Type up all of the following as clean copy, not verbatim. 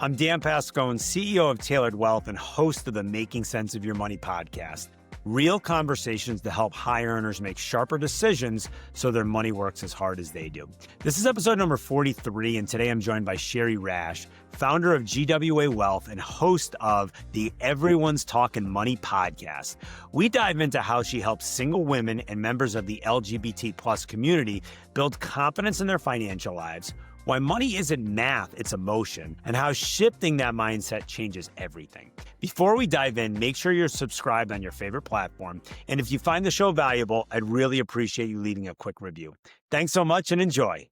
I'm Dan Pascone, CEO of Tailored Wealth and host of the Making Sense of Your Money podcast. Real conversations to help high earners make sharper decisions so their money works as hard as they do. This is episode number 43, and today I'm joined by Shari Rash, founder of GWA Wealth and host of the Everyone's Talking Money podcast. We dive into how she helps single women and members of the LGBT plus community build confidence in their financial lives, why money isn't math, it's emotion, and how shifting that mindset changes everything. Before we dive in, make sure you're subscribed on your favorite platform. And if you find the show valuable, I'd really appreciate you leaving a quick review. Thanks so much and enjoy.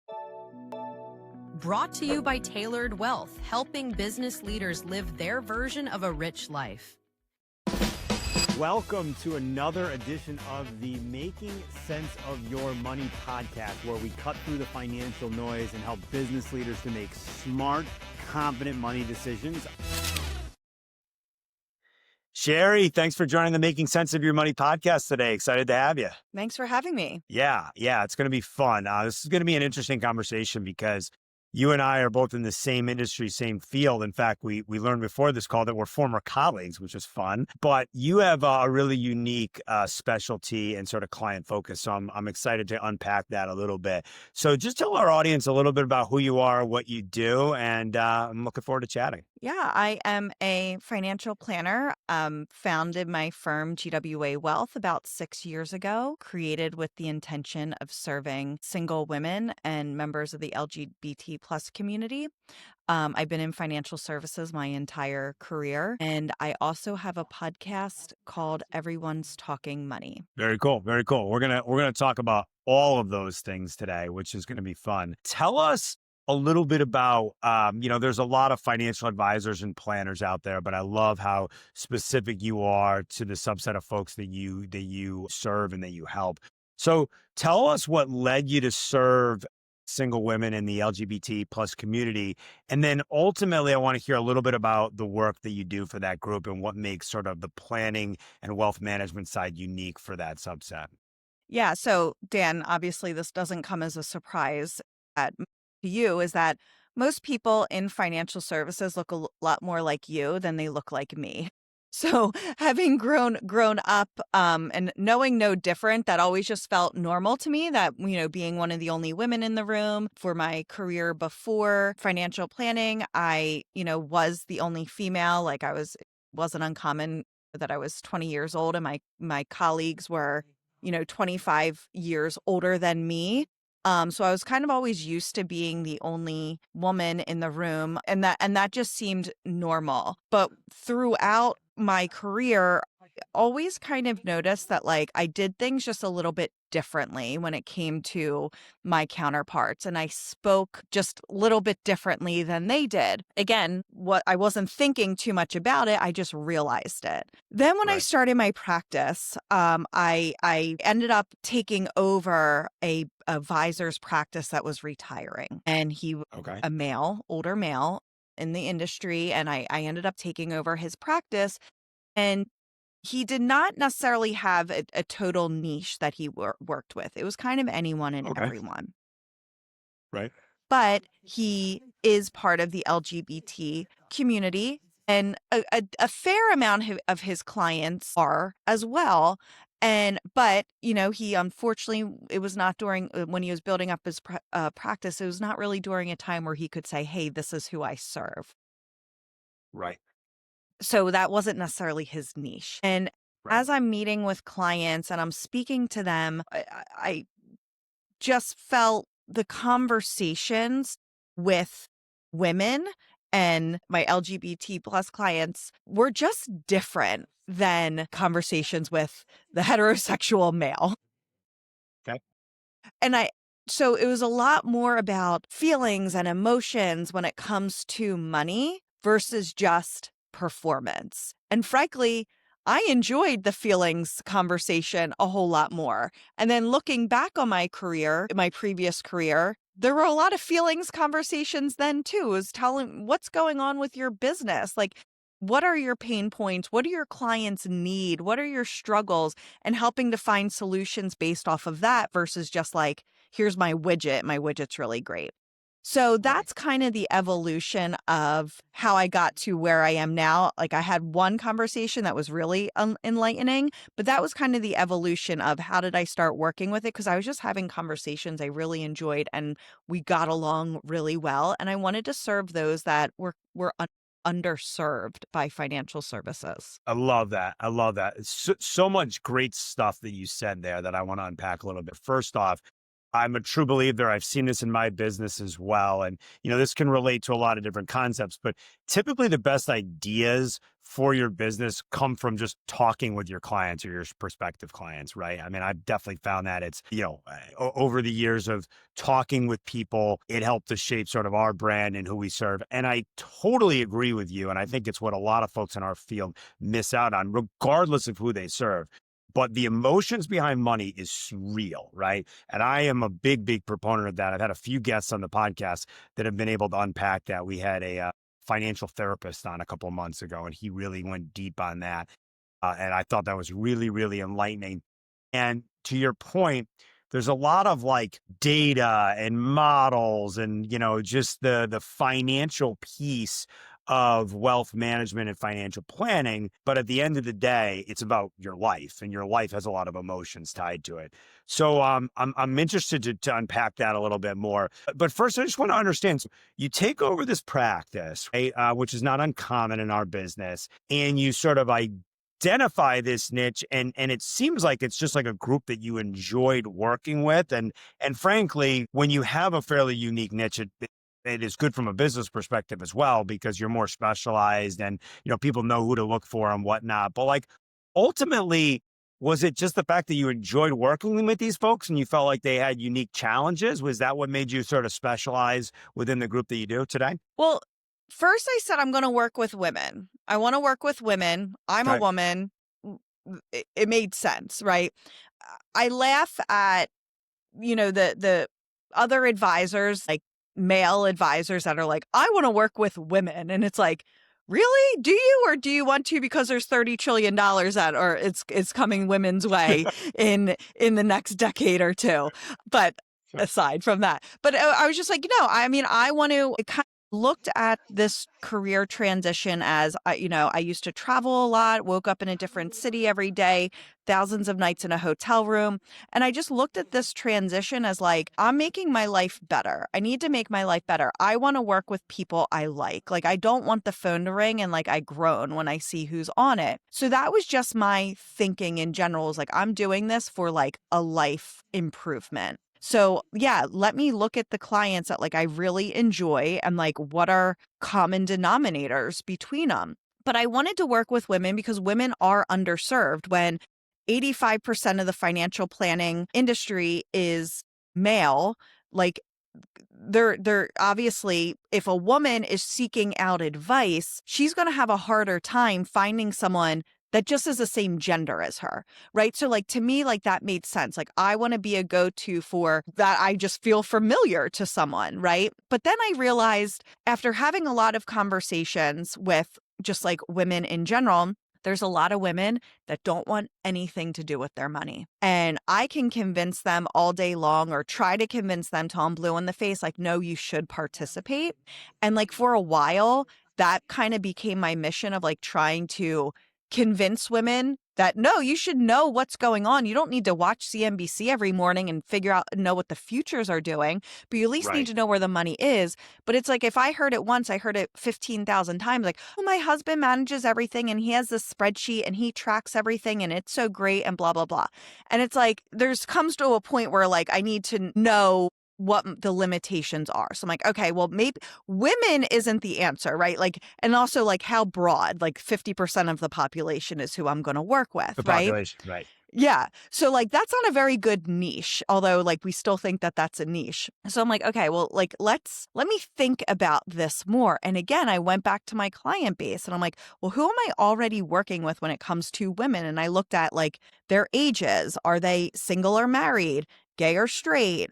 Brought to you by Tailored Wealth, helping business leaders live their version of a rich life. Welcome to another edition of the Making Sense of Your Money podcast, where we cut through the financial noise and help business leaders to make smart, confident money decisions. Shari, thanks for joining the Making Sense of Your Money podcast today. Excited to have you. Thanks for having me. Yeah, it's going to be fun. This is going to be an interesting conversation because you and I are both in the same industry, same field. In fact, we learned before this call that we're former colleagues, which is fun. But you have a really unique specialty and sort of client focus. So I'm excited to unpack that a little bit. So just tell our audience a little bit about who you are, what you do, and I'm looking forward to chatting. Yeah, I am a financial planner. Founded my firm GWA Wealth about 6 years ago, created with the intention of serving single women and members of the LGBT plus community. I've been in financial services my entire career, and I also have a podcast called Everyone's Talking Money. Very cool. Very cool. We're gonna talk about all of those things today, which is going to be fun. Tell us a little bit about, there's a lot of financial advisors and planners out there, but I love how specific you are to the subset of folks that you serve and that you help. So tell us what led you to serve single women in the LGBT plus community. And then ultimately, I want to hear a little bit about the work that you do for that group and what makes sort of the planning and wealth management side unique for that subset. Yeah, so Dan, obviously this doesn't come as a surprise to you, is that most people in financial services look a lot more like you than they look like me. So having grown up and knowing no different, that always just felt normal to me, that, being one of the only women in the room. For my career before financial planning, I, was the only female. Like it wasn't uncommon that I was 20 years old and my colleagues were, 25 years older than me. So I was kind of always used to being the only woman in the room, and that just seemed normal. But throughout my career, I always kind of noticed that I did things just a little bit differently when it came to my counterparts, and I spoke just a little bit differently than they did. Again, what I wasn't thinking too much about it, I just realized it. Then when I started my practice, I ended up taking over a advisor's practice that was retiring, and he a male, older male in the industry, and I ended up taking over his practice, and he did not necessarily have a total niche that he worked with. It was kind of anyone and everyone. Right. But he is part of the LGBT community, and a fair amount of his clients are as well. But he unfortunately, it was not during when he was building up his practice. It was not really during a time where he could say, "Hey, this is who I serve." Right. So that wasn't necessarily his niche. And as I'm meeting with clients and I'm speaking to them, I just felt the conversations with women and my LGBT plus clients were just different than conversations with the heterosexual male. Okay. So it was a lot more about feelings and emotions when it comes to money versus just performance. And frankly, I enjoyed the feelings conversation a whole lot more. And then looking back on my career, my previous career, there were a lot of feelings conversations then too. It was telling what's going on with your business. What are your pain points? What do your clients need? What are your struggles? And helping to find solutions based off of that versus just here's my widget. My widget's really great. So Right. that's kind of the evolution of how I got to where I am now. Like I had one conversation that was really enlightening, but that was kind of the evolution of how did I start working with it? Because I was just having conversations I really enjoyed and we got along really well. And I wanted to serve those that were underserved by financial services. I love that. I love that. It's so much great stuff that you said there that I want to unpack a little bit. First off, I'm a true believer. I've seen this in my business as well. And, this can relate to a lot of different concepts, but typically the best ideas for your business come from just talking with your clients or your prospective clients, right? I mean, I've definitely found that it's, over the years of talking with people, it helped to shape sort of our brand and who we serve. And I totally agree with you. And I think it's what a lot of folks in our field miss out on, regardless of who they serve. But the emotions behind money is real, right? And I am a big, big proponent of that. I've had a few guests on the podcast that have been able to unpack that. We had a financial therapist on a couple of months ago, and he really went deep on that. And I thought that was really, really enlightening. And to your point, there's a lot of like data and models and, just the financial piece of wealth management and financial planning. But at the end of the day, it's about your life, and your life has a lot of emotions tied to it. So I'm interested to unpack that a little bit more. But first, I just want to understand, so you take over this practice, right, which is not uncommon in our business, and you sort of identify this niche, and it seems like it's just like a group that you enjoyed working with, and frankly, when you have a fairly unique niche, it is good from a business perspective as well, because you're more specialized and people know who to look for and whatnot. But like, ultimately, was it just the fact that you enjoyed working with these folks and you felt like they had unique challenges? Was that what made you sort of specialize within the group that you do today? Well, first I said I'm going to work with women. I want to work with women. I'm a Okay. woman. It made sense, right? I laugh at the other advisors, like male advisors that are like, I want to work with women. And it's like, really? Do you, or do you want to because there's $30 trillion that or it's coming women's way in the next decade or two. But Sure. aside from that, but I was just like, I mean, I want to it kind of looked at this career transition as I used to travel a lot, woke up in a different city every day, thousands of nights in a hotel room. And I just looked at this transition as like, I'm making my life better. I need to make my life better. I want to work with people I like. Like, I don't want the phone to ring and like I groan when I see who's on it. So that was just my thinking in general, is like, I'm doing this for like a life improvement. So yeah, let me look at the clients that like I really enjoy and like what are common denominators between them. But I wanted to work with women because women are underserved when 85% of the financial planning industry is male. Like they're obviously, if a woman is seeking out advice, she's going to have a harder time finding someone that just is the same gender as her, right? So like, to me, like that made sense. Like, I want to be a go-to for that. I just feel familiar to someone, right? But then I realized, after having a lot of conversations with just like women in general, there's a lot of women that don't want anything to do with their money. And I can convince them all day long, or try to convince them till I'm blue in the face, like, no, you should participate. And like, for a while, that kind of became my mission of like trying to convince women that no, you should know what's going on. You don't need to watch CNBC every morning and know what the futures are doing, but you at least need Right. to know where the money is. But it's like, if I heard it once, I heard it 15,000 times. Like, oh, my husband manages everything and he has this spreadsheet and he tracks everything and it's so great and blah, blah, blah. And it's like, comes to a point where like, I need to know what the limitations are. So I'm like, okay, well, maybe women isn't the answer, right? Like, and also like how broad, like 50% of the population is who I'm going to work with, The right? population, right. Yeah. So like, that's not a very good niche, although like we still think that that's a niche. So I'm like, okay, well, like, let me think about this more. And again, I went back to my client base and I'm like, well, who am I already working with when it comes to women? And I looked at like their ages. Are they single or married, gay or straight?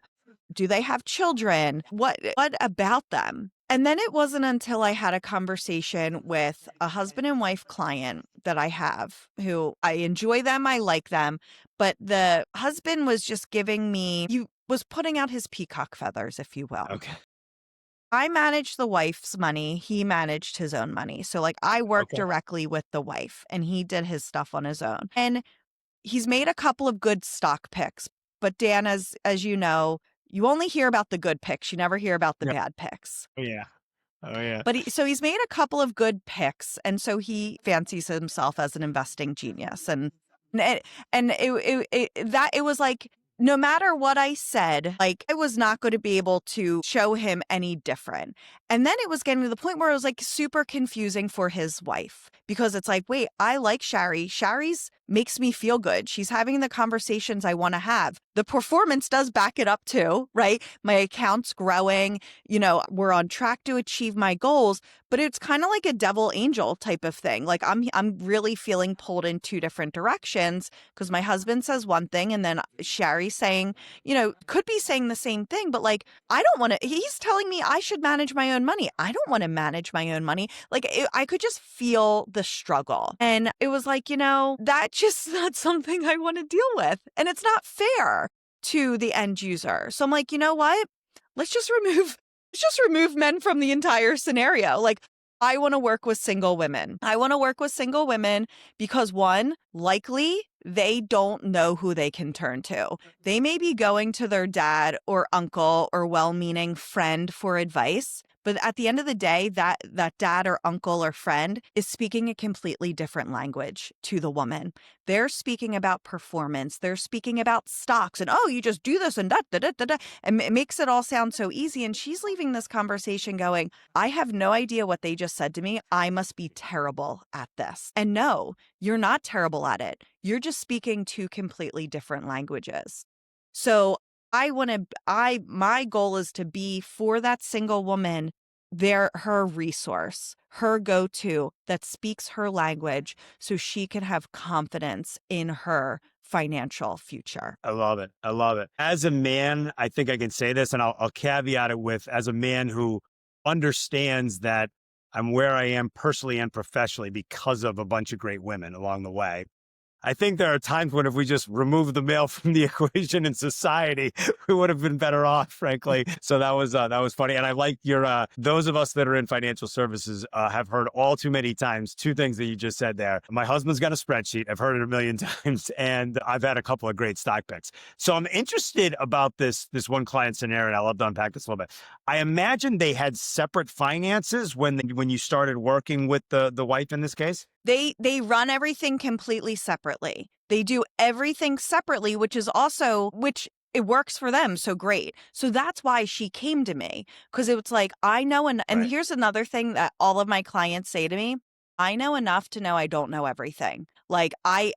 Do they have children? What about them? And then it wasn't until I had a conversation with a husband and wife client that I have, who I enjoy them, I like them, but the husband was just giving me, he was putting out his peacock feathers, if you will. Okay. I managed the wife's money. He managed his own money. So like I worked Okay. directly with the wife and he did his stuff on his own. And he's made a couple of good stock picks. But Dan, as you know, you only hear about the good picks. You never hear about the Yeah. bad picks. Oh, yeah. Oh, yeah. But so he's made a couple of good picks, and so he fancies himself as an investing genius. And it was like no matter what I said, like I was not going to be able to show him any different. And then it was getting to the point where it was like super confusing for his wife because it's like, wait, I like Shari. Shari's makes me feel good. She's having the conversations I want to have. The performance does back it up too, right? My account's growing, we're on track to achieve my goals, but it's kind of like a devil angel type of thing. Like I'm really feeling pulled in two different directions because my husband says one thing and then Shari's saying, could be saying the same thing, but like I don't want to. He's telling me I should manage my own money. I don't want to manage my own money. Like I could just feel the struggle, and it was like that's just not something I want to deal with, and it's not fair to the end user. So I'm like, you know what? Let's just remove men from the entire scenario. Like, I want to work with single women. I want to work with single women because one, likely they don't know who they can turn to. They may be going to their dad or uncle or well-meaning friend for advice. But at the end of the day, that dad or uncle or friend is speaking a completely different language to the woman. They're speaking about performance. They're speaking about stocks and, oh, you just do this and da, da, da, da, da. And it makes it all sound so easy. And she's leaving this conversation going, I have no idea what they just said to me. I must be terrible at this. And no, you're not terrible at it. You're just speaking two completely different languages. So my goal is to be for that single woman, her resource, her go-to that speaks her language so she can have confidence in her financial future. I love it. I love it. As a man, I think I can say this, and I'll caveat it with, as a man who understands that I'm where I am personally and professionally because of a bunch of great women along the way. I think there are times when if we just remove the male from the equation in society, we would have been better off, frankly. So that was funny. And I like your, those of us that are in financial services have heard all too many times two things that you just said there. My husband's got a spreadsheet. I've heard it a million times, and I've had a couple of great stock picks. So I'm interested about this one client scenario. And I love to unpack this a little bit. I imagine they had separate finances when you started working with the wife in this case. They run everything completely separately. They do everything separately, which it works for them so great. So that's why she came to me, because it's like, I know, and Right. here's another thing that all of my clients say to me, I know enough to know I don't know everything. Like I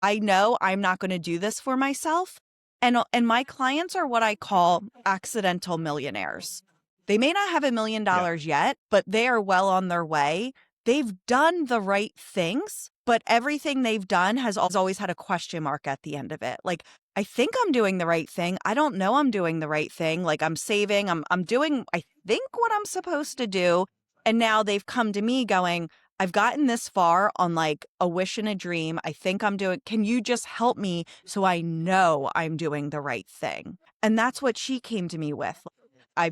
know I'm not going to do this for myself. And my clients are what I call accidental millionaires. They may not have $1 million Yeah. yet, but they are well on their way. They've done the right things, but everything they've done has always had a question mark at the end of it. Like, I think I'm doing the right thing. I don't know I'm doing the right thing. Like, I'm saving, I'm doing, I think, what I'm supposed to do. And now they've come to me going, I've gotten this far on like a wish and a dream. I think can you just help me so I know I'm doing the right thing? And that's what she came to me with. I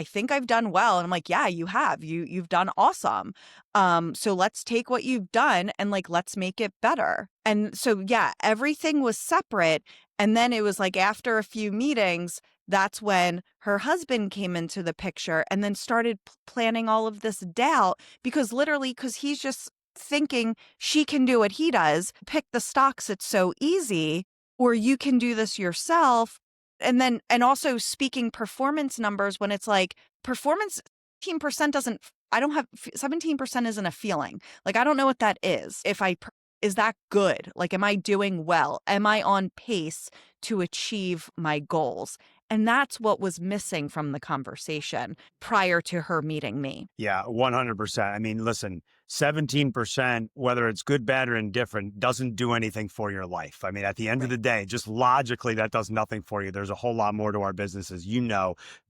think I've done well. And I'm like, yeah, you have. You've done awesome. So let's take what you've done and like, let's make it better. And so, yeah, everything was separate. And then it was like after a few meetings, that's when her husband came into the picture and then started planning all of this doubt because he's just thinking she can do what he does, pick the stocks. It's so easy, or you can do this yourself. And also speaking performance numbers when it's like performance 17% I don't have 17% isn't a feeling. Like, I don't know what that is. Is that good? Like, am I doing well? Am I on pace to achieve my goals? And that's what was missing from the conversation prior to her meeting me. Yeah, 100%. I mean, listen, 17%, whether it's good, bad, or indifferent, doesn't do anything for your life. I mean, at the end of the day, just logically, that does nothing for you. There's a whole lot more to our businesses,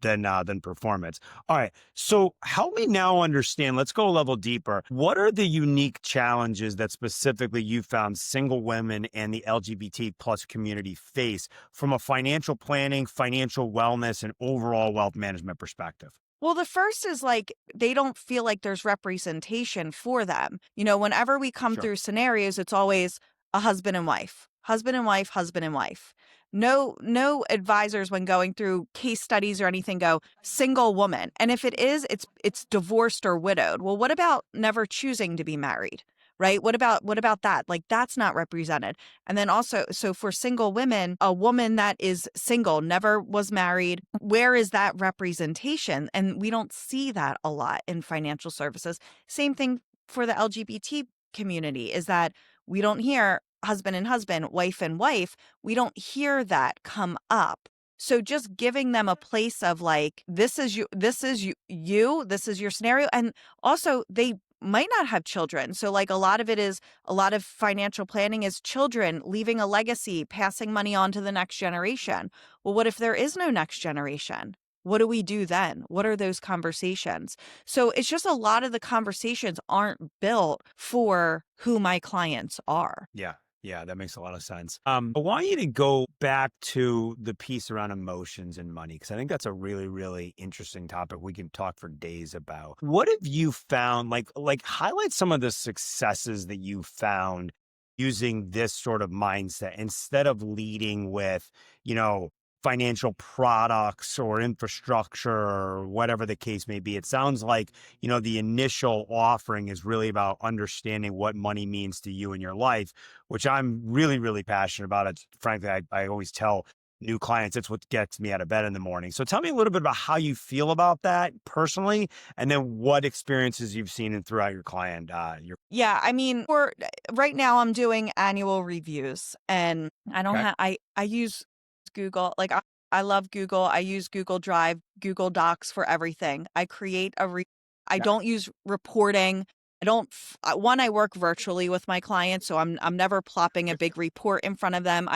than performance. All right. So help me now understand, let's go a level deeper. What are the unique challenges that specifically you found single women and the LGBT plus community face from a financial planning, financial wellness, and overall wealth management perspective? Well, the first is like they don't feel like there's representation for them. Whenever we come Sure. through scenarios, it's always a husband and wife, husband and wife, husband and wife. No advisors when going through case studies or anything go single woman. And if it is, it's divorced or widowed. Well, what about never choosing to be married? Right? What about that? Like that's not represented. And then also, so for single women, a woman that is single, never was married, where is that representation? And we don't see that a lot in financial services. Same thing for the LGBT community is that we don't hear husband and husband, wife and wife. We don't hear that come up. So just giving them a place of like, this is you, this is your scenario. And also they might not have children. So like a lot of financial planning is children leaving a legacy, passing money on to the next generation. Well, what if there is no next generation? What do we do then? What are those conversations? So it's just a lot of the conversations aren't built for who my clients are. Yeah. Yeah, that makes a lot of sense. I want you to go back to the piece around emotions and money, because I think that's a really, really interesting topic we can talk for days about. What have you found, like highlight some of the successes that you found using this sort of mindset instead of leading with, financial products or infrastructure or whatever the case may be. It sounds like, the initial offering is really about understanding what money means to you in your life, which I'm really, really passionate about. It's frankly, I always tell new clients, it's what gets me out of bed in the morning. So tell me a little bit about how you feel about that personally, and then what experiences you've seen and throughout your client, Yeah, I mean, for right now I'm doing annual reviews and I don't Okay. have I use Google. Like I love Google. I use Google Drive, Google Docs for everything. I Yeah. don't use reporting. I don't one I work virtually with my clients, so I'm never plopping a big report in front of them.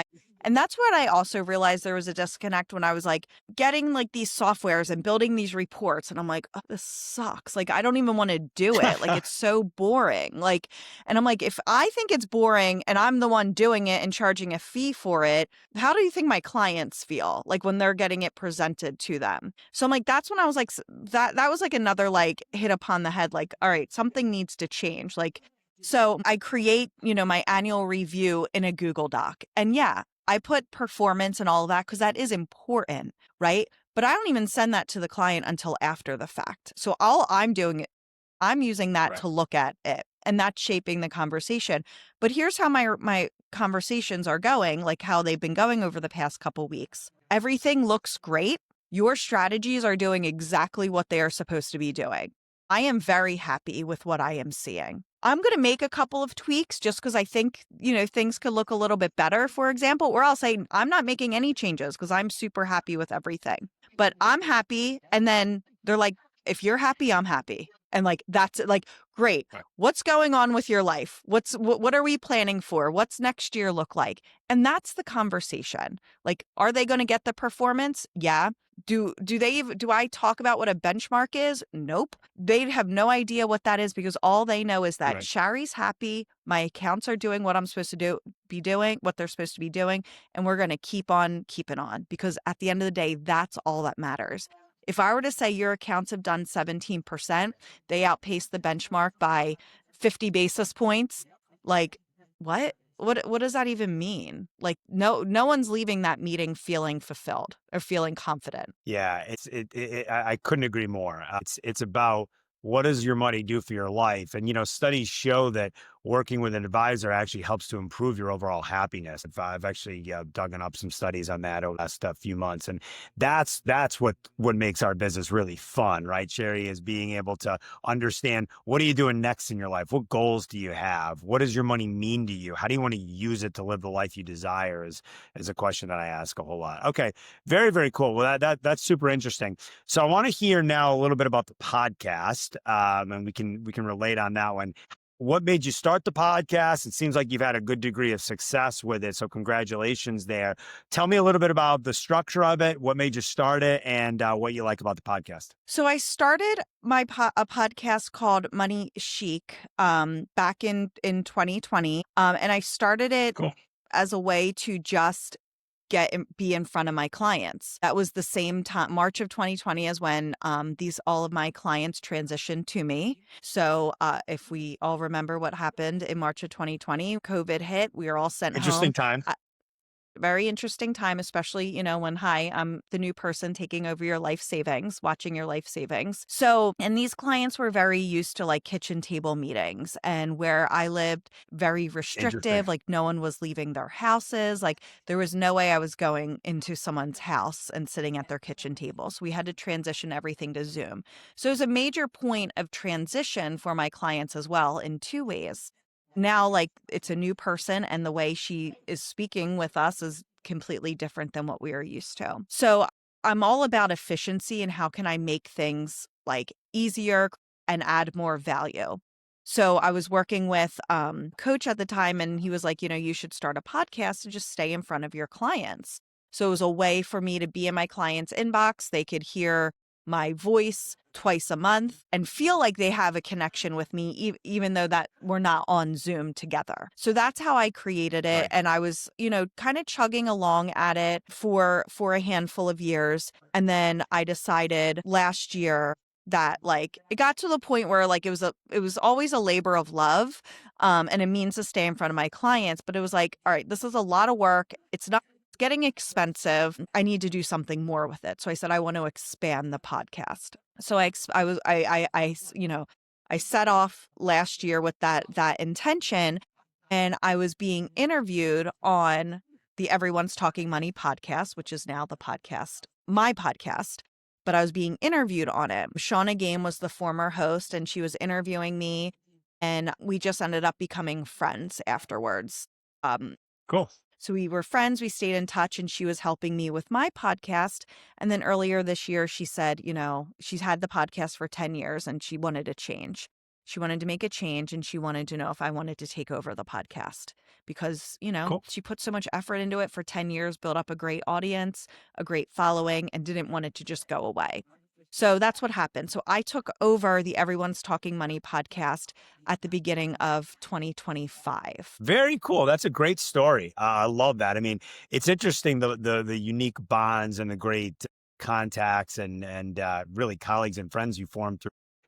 And that's what I also realized there was a disconnect when I was like getting like these softwares and building these reports and I'm like, oh, this sucks. Like I don't even want to do it. Like it's so boring. Like and I'm like, if I think it's boring and I'm the one doing it and charging a fee for it, how do you think my clients feel like when they're getting it presented to them? So I'm like, that's when I was like, that was like another like hit upon the head, like, all right, something needs to change. Like, so I create, my annual review in a Google Doc. And yeah, I put performance and all of that because that is important, right? But I don't even send that to the client until after the fact. So all I'm doing, I'm using that Right. to look at it and that's shaping the conversation. But here's how my conversations are going, like how they've been going over the past couple weeks. Everything looks great. Your strategies are doing exactly what they are supposed to be doing. I am very happy with what I am seeing. I'm going to make a couple of tweaks just because I think, things could look a little bit better, for example, or I'll say I'm not making any changes because I'm super happy with everything. But I'm happy. And then they're like, if you're happy, I'm happy. And like, that's like, great. Right. What's going on with your life? What are we planning for? What's next year look like? And that's the conversation. Like, are they going to get the performance? Yeah. Do I talk about what a benchmark is? Nope. They have no idea what that is because all they know is that Right. Shari's happy. My accounts are doing what I'm supposed to be doing, what they're supposed to be doing. And we're going to keep on keeping on because at the end of the day, that's all that matters. If I were to say your accounts have done 17%, they outpaced the benchmark by 50 basis points, like what? What does that even mean? Like no one's leaving that meeting feeling fulfilled or feeling confident. Yeah, I couldn't agree more. It's about what does your money do for your life? And, studies show that working with an advisor actually helps to improve your overall happiness. I've actually dug up some studies on that over the last few months. And that's what makes our business really fun, right, Shari, is being able to understand what are you doing next in your life? What goals do you have? What does your money mean to you? How do you want to use it to live the life you desire is a question that I ask a whole lot. Okay. Very, very cool. Well, that's super interesting. So I want to hear now a little bit about the podcast, and we can relate on that one. What made you start the podcast? It seems like you've had a good degree of success with it, so congratulations there. Tell me a little bit about the structure of it, what made you start it, and what you like about the podcast. So I started a podcast called Money Chic back in 2020, and I started it Cool. as a way to just be in front of my clients. That was the same time, March of 2020, as when all of my clients transitioned to me. So if we all remember what happened in March of 2020, COVID hit, we were all sent Interesting home. time. Very interesting time, especially, when, hi, I'm the new person taking over your life savings, watching your life savings. So, and these clients were very used to like kitchen table meetings, and where I lived, very restrictive, like no one was leaving their houses. Like there was no way I was going into someone's house and sitting at their kitchen table. So we had to transition everything to Zoom. So it was a major point of transition for my clients as well in two ways. Now, like, it's a new person, and the way she is speaking with us is completely different than what we are used to. So I'm all about efficiency and how can I make things like easier and add more value. So I was working with coach at the time, and he was like, you should start a podcast and just stay in front of your clients. So it was a way for me to be in my client's inbox. They could hear my voice twice a month and feel like they have a connection with me, even though that we're not on Zoom together. So that's how I created it. Right. And I was, kind of chugging along at it for a handful of years. And then I decided last year that like it got to the point where like it was always a labor of love, and it means to stay in front of my clients. But it was like, all right, this is a lot of work. It's getting expensive. I need to do something more with it. So I said, I want to expand the podcast. So I set off last year with that intention, and I was being interviewed on the Everyone's Talking Money podcast, which is now my podcast, but I was being interviewed on it. Shauna Game was the former host, and she was interviewing me, and we just ended up becoming friends afterwards. Cool. So we were friends, we stayed in touch, and she was helping me with my podcast. And then earlier this year, she said, she's had the podcast for 10 years and she wanted to change. She wanted to make a change, and she wanted to know if I wanted to take over the podcast because, Cool. She put so much effort into it for 10 years, built up a great audience, a great following, and didn't want it to just go away. So that's what happened. So I took over the Everyone's Talking Money podcast at the beginning of 2025. Very cool. That's a great story. I love that. I mean, it's interesting, the unique bonds and the great contacts and really colleagues and friends you formed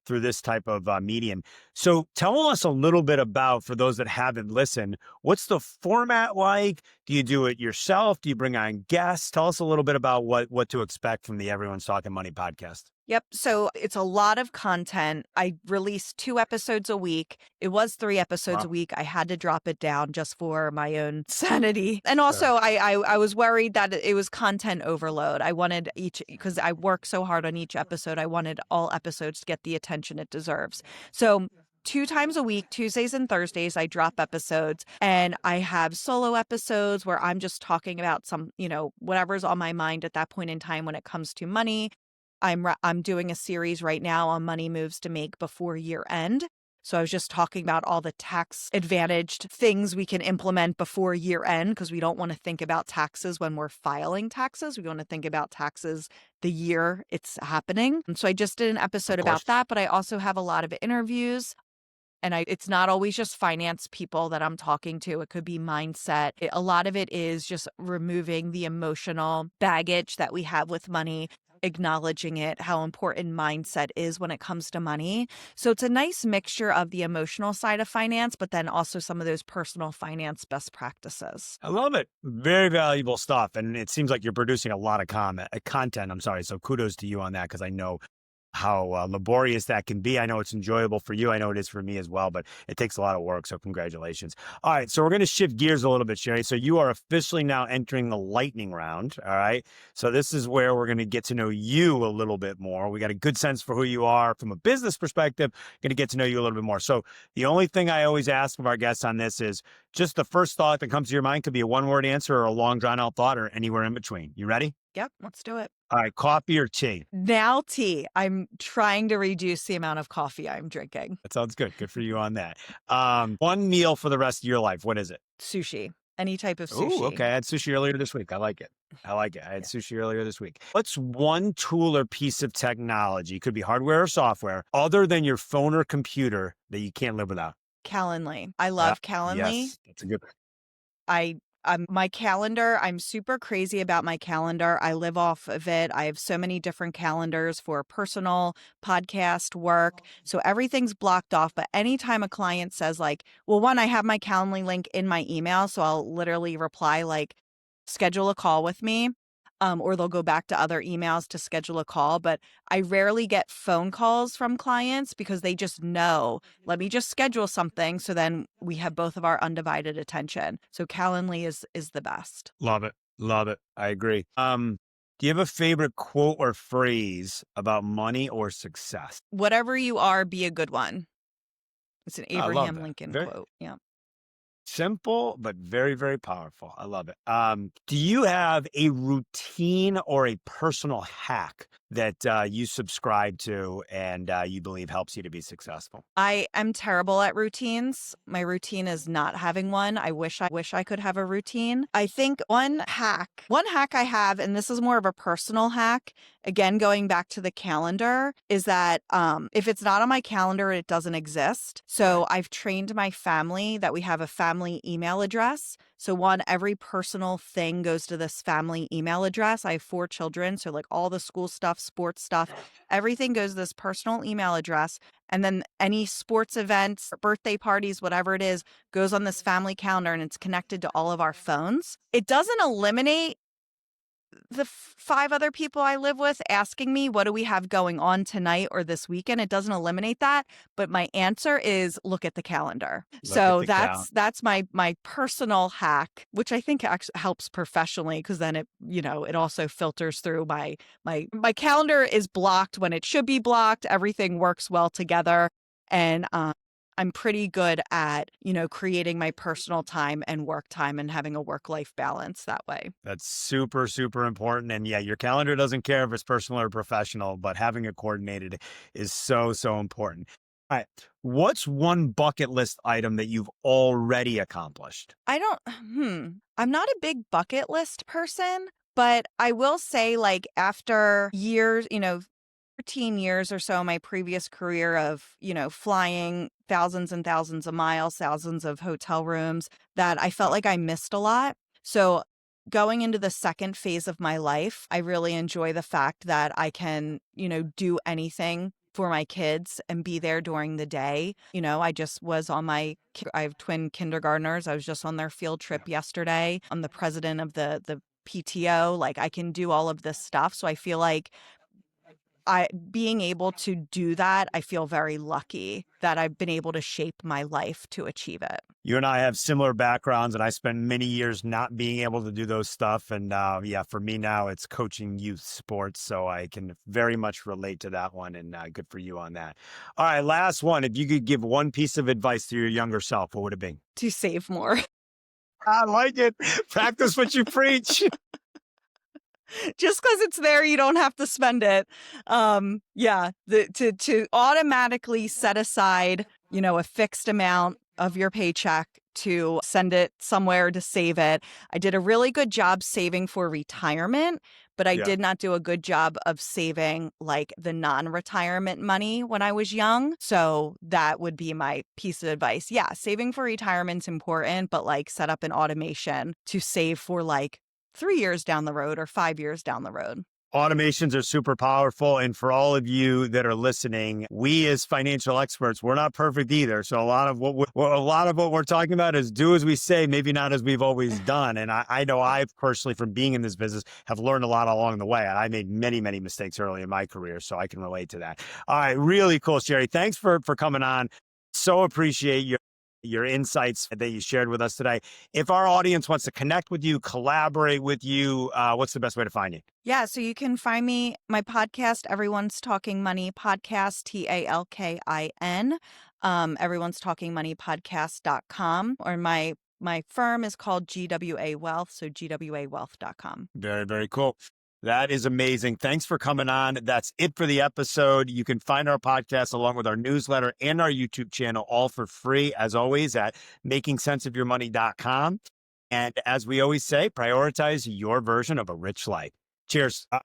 through this type of medium. So tell us a little bit about, for those that haven't listened, what's the format like? Do you do it yourself? Do you bring on guests? Tell us a little bit about what to expect from the Everyone's Talking Money podcast. Yep. So it's a lot of content. I release 2 episodes a week. It was 3 episodes a week. I had to drop it down just for my own sanity. And also I was worried that it was content overload. I wanted because I work so hard on each episode, I wanted all episodes to get the attention it deserves. So 2 times a week, Tuesdays and Thursdays, I drop episodes, and I have solo episodes where I'm just talking about some, whatever's on my mind at that point in time when it comes to money. I'm doing a series right now on money moves to make before year end. So I was just talking about all the tax advantaged things we can implement before year end, because we don't want to think about taxes when we're filing taxes. We want to think about taxes the year it's happening. And so I just did an episode about that, but I also have a lot of interviews. And it's not always just finance people that I'm talking to. It could be mindset. A lot of it is just removing the emotional baggage that we have with money, acknowledging it, how important mindset is when it comes to money. So it's a nice mixture of the emotional side of finance, but then also some of those personal finance best practices. I love it. Very valuable stuff. And it seems like you're producing a lot of content. I'm sorry. So kudos to you on that, because I know how laborious that can be. I know it's enjoyable for you. I know it is for me as well, but it takes a lot of work. So congratulations. All right. So we're going to shift gears a little bit, Shari. So you are officially now entering the lightning round. All right. So this is where we're going to get to know you a little bit more. We got a good sense for who you are from a business perspective. Going to get to know you a little bit more. So the only thing I always ask of our guests on this is just the first thought that comes to your mind. Could be a one-word answer or a long drawn out thought or anywhere in between. You ready? Yep. Let's do it. All right. Coffee or tea? Now tea. I'm trying to reduce the amount of coffee I'm drinking. That sounds good. Good for you on that. One meal for the rest of your life. What is it? Sushi. Any type of sushi. Oh, okay. I had sushi earlier this week. I like it. I had sushi earlier this week. What's one tool or piece of technology, could be hardware or software, other than your phone or computer, that you can't live without? Calendly. I love Calendly. Yes, that's a good one. My calendar, I'm super crazy about my calendar. I live off of it. I have so many different calendars for personal, podcast, work. So everything's blocked off. But anytime a client says like, well, one, I have my Calendly link in my email. So I'll literally reply like, schedule a call with me. Or they'll go back to other emails to schedule a call. But I rarely get phone calls from clients because they just know, let me just schedule something. So then we have both of our undivided attention. So Calendly is the best. Love it. Love it. I agree. Do you have a favorite quote or phrase about money or success? Whatever you are, be a good one. It's an I love Abraham that. Lincoln Very quote. Yeah. simple, but very, very powerful. I love it. Do you have a routine or a personal hack that you subscribe to and you believe helps you to be successful? I am terrible at routines. My routine is not having one. I wish I could have a routine. I think one hack I have, and this is more of a personal hack, again, going back to the calendar, is that if it's not on my calendar, it doesn't exist. So Right. I've trained my family that we have a family email address. So one, every personal thing goes to this family email address. I have 4 children. So like all the school stuff, sports stuff, everything goes to this personal email address. And then any sports events, birthday parties, whatever it is, goes on this family calendar and it's connected to all of our phones. It doesn't eliminate the 5 other people I live with asking me, what do we have going on tonight or this weekend? It doesn't eliminate that. But my answer is look at the calendar. Look at So the count. that's my personal hack, which I think actually helps professionally because then it also filters through my calendar is blocked when it should be blocked. Everything works well together. And I'm pretty good at, creating my personal time and work time and having a work-life balance that way. That's super, super important. And yeah, your calendar doesn't care if it's personal or professional, but having it coordinated is so, so important. All right. What's one bucket list item that you've already accomplished? I'm not a big bucket list person, but I will say like after years, 13 years or so, my previous career of, flying thousands and thousands of miles, thousands of hotel rooms, that I felt like I missed a lot. So going into the second phase of my life, I really enjoy the fact that I can, do anything for my kids and be there during the day. I just was I have twin kindergartners. I was just on their field trip yesterday. I'm the president of the PTO. Like I can do all of this stuff. So I feel like being able to do that, I feel very lucky that I've been able to shape my life to achieve it. You and I have similar backgrounds, and I spent many years not being able to do those stuff. And yeah, for me now, it's coaching youth sports. So I can very much relate to that one, and good for you on that. All right, last one. If you could give one piece of advice to your younger self, what would it be? To save more. I like it. Practice what you preach. Just because it's there, you don't have to spend it. To automatically set aside, a fixed amount of your paycheck to send it somewhere to save it. I did a really good job saving for retirement, but I Yeah. did not do a good job of saving like the non-retirement money when I was young. So that would be my piece of advice. Yeah, saving for retirement's important, but like set up an automation to save for like 3 years down the road or 5 years down the road. Automations are super powerful. And for all of you that are listening, we as financial experts, we're not perfect either. So a lot of what we're talking about is do as we say, maybe not as we've always done. And I know I personally, from being in this business, have learned a lot along the way. And I made many, many mistakes early in my career. So I can relate to that. All right. Really cool, Shari. Thanks for coming on. So appreciate your insights that you shared with us today. If our audience wants to connect with you, collaborate with you, what's the best way to find you? Yeah, so you can find my podcast, Everyone's Talking Money Podcast, TALKIN, Everyone's Talking Money Podcast.com, or my firm is called GWA Wealth, so GWAwealth.com. Very, very cool. That is amazing. Thanks for coming on. That's it for the episode. You can find our podcast along with our newsletter and our YouTube channel all for free, as always, at makingsenseofyourmoney.com. And as we always say, prioritize your version of a rich life. Cheers.